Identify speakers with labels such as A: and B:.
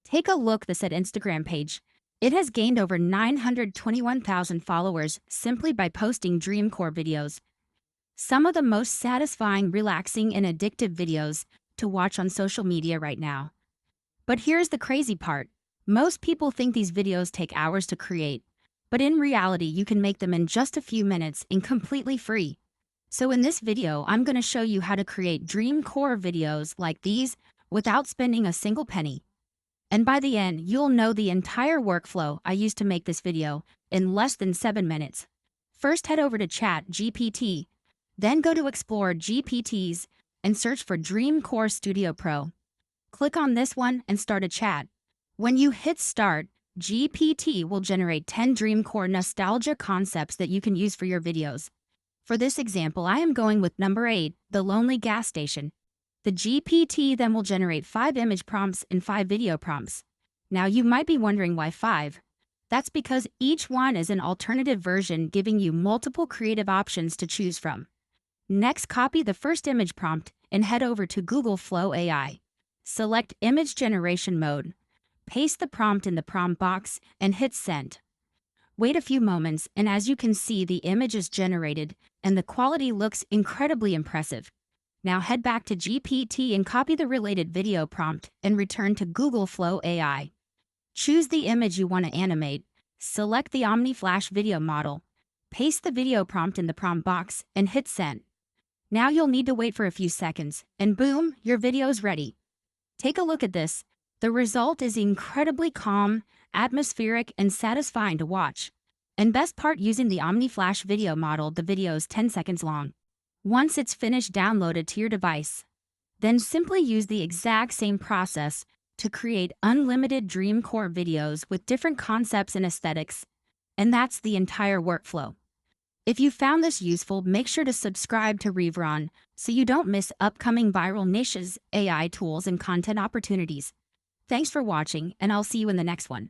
A: Take a look at this at Instagram page. It has gained over 921,000 followers simply by posting Dreamcore videos. Some of the most satisfying, relaxing, and addictive videos to watch on social media right now. But here's the crazy part. Most people think these videos take hours to create, but in reality, you can make them in just a few minutes and completely free. So in this video, I'm going to show you how to create Dreamcore videos like these without spending a single penny. And by the end, you'll know the entire workflow I used to make this video in less than 7 minutes. First, head over to ChatGPT, then go to Explore GPTs and search for Dreamcore Studio Pro. Click on this one and start a chat. When you hit start, GPT will generate 10 Dreamcore nostalgia concepts that you can use for your videos. For this example, I am going with number 8, the lonely gas station. The GPT then will generate 5 image prompts and 5 video prompts. Now you might be wondering why 5. That's because each one is an alternative version giving you multiple creative options to choose from. Next, copy the first image prompt and head over to Google Flow AI. Select Image Generation Mode. Paste the prompt in the prompt box and hit Send. Wait a few moments, and as you can see, the image is generated and the quality looks incredibly impressive. Now head back to GPT and copy the related video prompt and return to Google Flow AI. Choose the image you want to animate, select the Omni Flash video model, paste the video prompt in the prompt box, and hit Send. Now you'll need to wait for a few seconds, and boom, your video's ready. Take a look at this. The result is incredibly calm, atmospheric, and satisfying to watch. And best part, using the Omni Flash video model, the video is 10 seconds long. Once it's finished, download it to your device. Then simply use the exact same process to create unlimited Dreamcore videos with different concepts and aesthetics. And that's the entire workflow. If you found this useful, make sure to subscribe to Revron so you don't miss upcoming viral niches, AI tools, and content opportunities. Thanks for watching, and I'll see you in the next one.